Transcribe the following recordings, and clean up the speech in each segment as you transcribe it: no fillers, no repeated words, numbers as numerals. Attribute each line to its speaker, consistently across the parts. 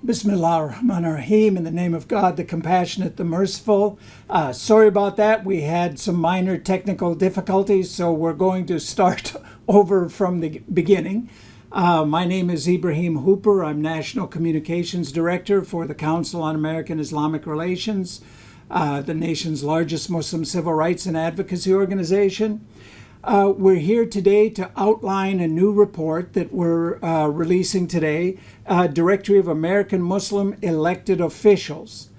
Speaker 1: Bismillah ar-Rahman ar-Rahim, in the name of God, the compassionate, the merciful. Sorry about that. We had some minor technical difficulties, so we're going to start over from the beginning. My name is Ibrahim Hooper. I'm National Communications Director for the Council on American Islamic Relations, the nation's largest Muslim civil rights and advocacy organization. We're here today to outline a new report that we're releasing today, Directory of American Muslim Elected Officials.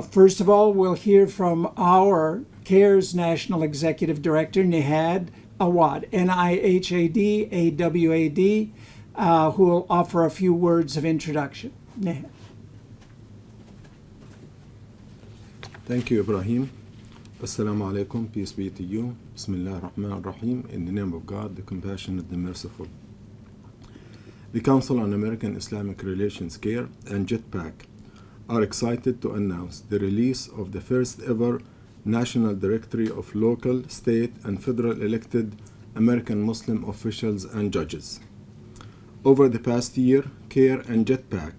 Speaker 1: First of all, we'll hear from our CAIR's National Executive Director, Nihad Awad, N-I-H-A-D, A-W-A-D, who will offer a few words of introduction. Nihad.
Speaker 2: Thank you, Ibrahim. Assalamu alaikum, peace be to you. Bismillah ar-Rahman ar-Rahim, in the name of God, the compassionate, the merciful. The Council on American Islamic Relations, CAIR, and Jetpac are excited to announce the release of the first ever National Directory of Local, State, and Federal elected American Muslim officials and judges. Over the past year, CAIR and Jetpac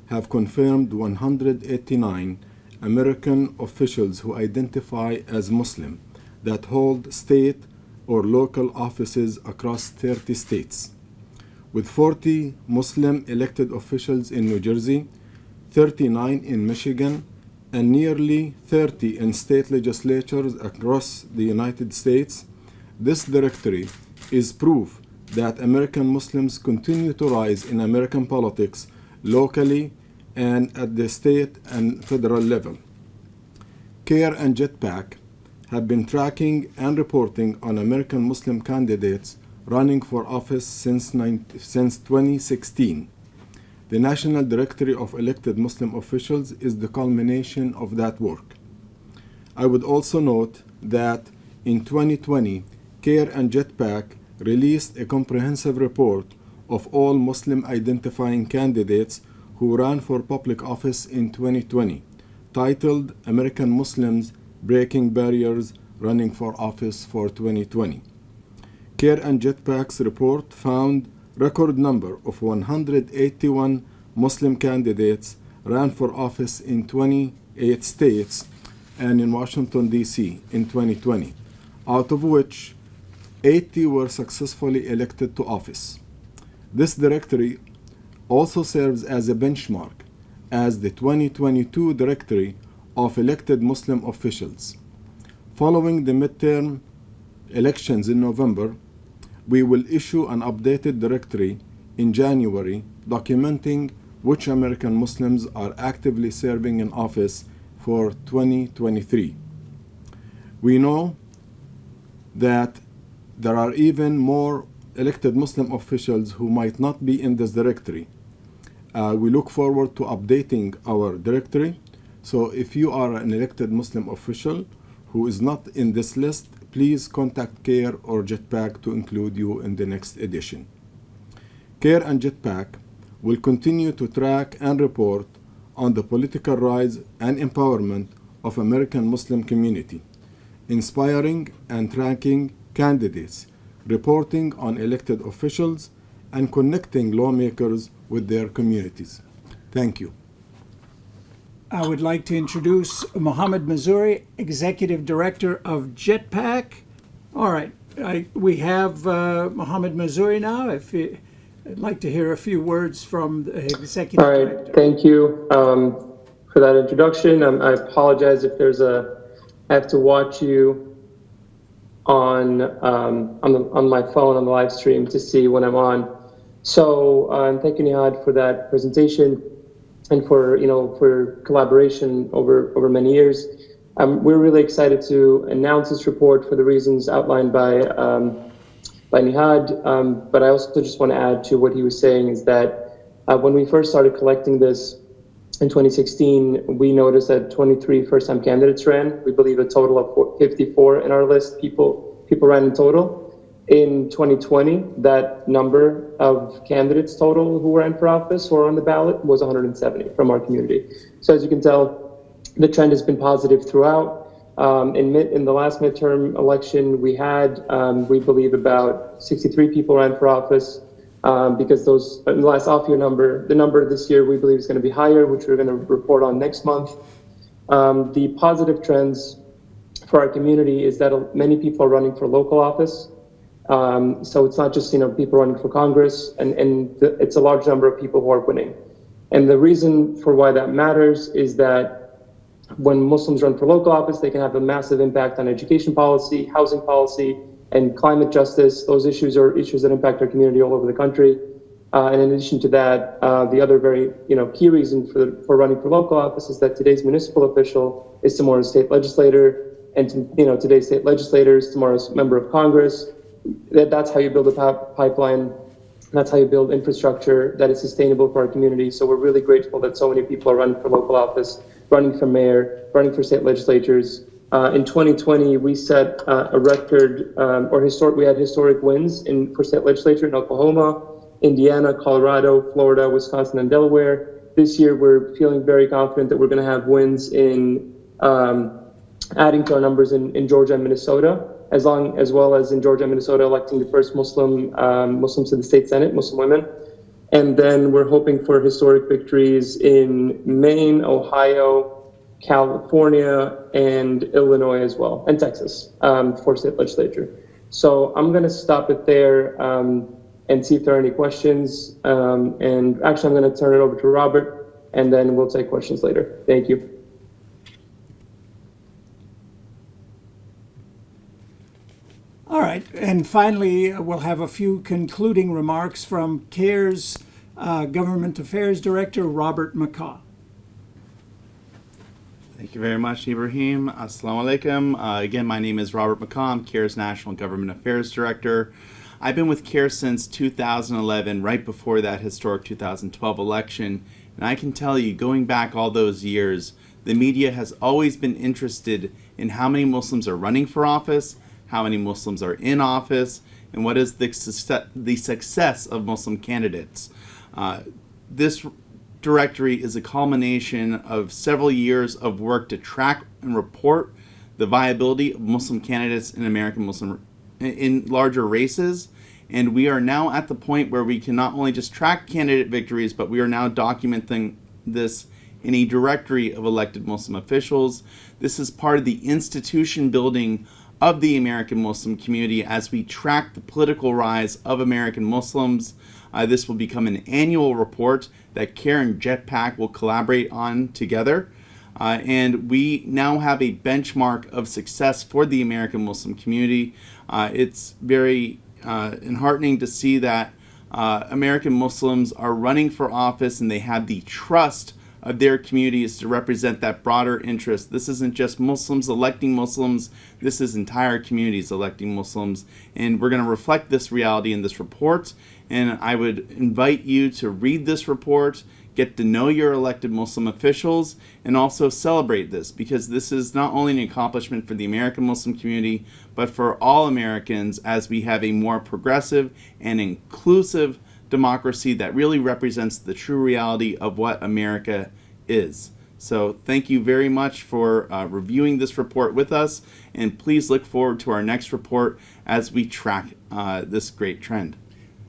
Speaker 2: have confirmed 189 American officials who identify as Muslim that hold state or local offices across 30 states, with 40 Muslim elected officials in New Jersey, 39 in Michigan, and nearly 30 in state legislatures across the United States. This directory is proof that American Muslims continue to rise in American politics locally and at the state and federal level. CAIR and Jetpac have been tracking and reporting on American Muslim candidates running for office since 2016. The National Directory of Elected Muslim Officials is the culmination of that work. I would also note that in 2020, CAIR and Jetpac released a comprehensive report of all Muslim identifying candidates who ran for public office in 2020, titled American Muslims Breaking Barriers Running for Office for 2020. CAIR and Jetpac's report found record number of 181 Muslim candidates ran for office in 28 states and in Washington, D.C. in 2020, out of which 80 were successfully elected to office. This directory also serves as a benchmark as the 2022 Directory of Elected Muslim Officials. Following the midterm elections in November, we will issue an updated directory in January documenting which American Muslims are actively serving in office for 2023. We know that there are even more elected Muslim officials who might not be in this directory. We look forward to updating our directory. So if you are an elected Muslim official who is not in this list, please contact CAIR or Jetpac to include you in the next edition. CAIR and Jetpac will continue to track and report on the political rise and empowerment of American Muslim community, inspiring and tracking candidates, reporting on elected officials, and connecting lawmakers with their communities. Thank you.
Speaker 1: I would like to introduce Mohammed Mazzouri, Executive Director of Jetpac. All right, we have Mohammed Mazzouri now. I'd like to hear a few words from the Executive Director.
Speaker 3: All right, thank you for that introduction. I apologize if I have to watch you on my phone on the live stream to see when I'm on. So thank you, Nihad, for that presentation and for collaboration over many years. We're really excited to announce this report for the reasons outlined by Nihad. But I also just want to add to what he was saying is that when we first started collecting this in 2016, we noticed that 23 first-time candidates ran. We believe a total of 54 in our list. People ran in total. In 2020, that number of candidates total who ran for office or on the ballot was 170 from our community. So as you can tell, the trend has been positive throughout. In the last midterm election, we had, we believe, about 63 people ran for office. because those, in the last off-year number, the number this year we believe is going to be higher, which we're going to report on next month. The positive trends for our community is that many people are running for local office. So it's not just people running for Congress, and it's a large number of people who are winning. And the reason for why that matters is that when Muslims run for local office, they can have a massive impact on education policy, housing policy, and climate justice. Those issues are issues that impact our community all over the country. And in addition to that, the other very key reason for running for local office is that today's municipal official is tomorrow's state legislator, and today's state legislator is tomorrow's member of Congress. That's how you build a pipeline. That's how you build infrastructure that is sustainable for our community. So we're really grateful that so many people are running for local office, running for mayor, running for state legislatures. In 2020, we set a record, we had historic wins for state legislature in Oklahoma, Indiana, Colorado, Florida, Wisconsin, and Delaware. This year, we're feeling very confident that we're going to have wins in adding to our numbers in Georgia and Minnesota, as well as in Georgia and Minnesota electing the first Muslims to the state Senate, Muslim women. And then we're hoping for historic victories in Maine, Ohio, California, and Illinois as well, and Texas for state legislature. So I'm going to stop it there and see if there are any questions. And actually, I'm going to turn it over to Robert, and then we'll take questions later. Thank you.
Speaker 1: All right, and finally, we'll have a few concluding remarks from CAIR's Government Affairs Director, Robert McCaw.
Speaker 4: Thank you very much, Ibrahim. Assalamu alaikum. Again, my name is Robert McCaw. I'm CAIR's National Government Affairs Director. I've been with CAIR since 2011, right before that historic 2012 election. And I can tell you, going back all those years, the media has always been interested in how many Muslims are running for office, how many Muslims are in office, and what is the success of Muslim candidates. This directory is a culmination of several years of work to track and report the viability of Muslim candidates in larger races. And we are now at the point where we can not only just track candidate victories, but we are now documenting this in a directory of elected Muslim officials. This is part of the institution building of the American Muslim community as we track the political rise of American Muslims. This will become an annual report that CAIR and Jetpac will collaborate on together. And we now have a benchmark of success for the American Muslim community. It's very enheartening to see that American Muslims are running for office and they have the trust of their communities to represent that broader interest. This isn't just Muslims electing Muslims, this is entire communities electing Muslims. And we're going to reflect this reality in this report. And I would invite you to read this report, get to know your elected Muslim officials, and also celebrate this, because this is not only an accomplishment for the American Muslim community, but for all Americans as we have a more progressive and inclusive democracy that really represents the true reality of what America is. So thank you very much for reviewing this report with us, and please look forward to our next report as we track this great trend.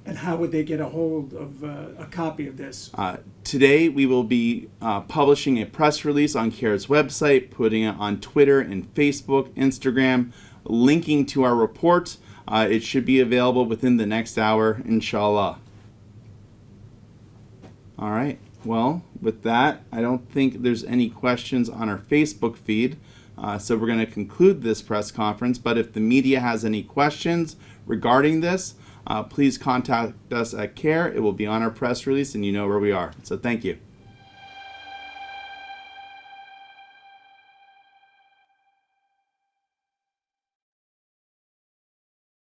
Speaker 1: And how would they get a hold of a copy of this?
Speaker 4: Today we will be publishing a press release on CAIR's website, putting it on Twitter and Facebook, Instagram, linking to our report. It should be available within the next hour, inshallah. All right. Well, with that, I don't think there's any questions on our Facebook feed. So we're going to conclude this press conference. But if the media has any questions regarding this, please contact us at CAIR. It will be on our press release, and you know where we are. So thank you.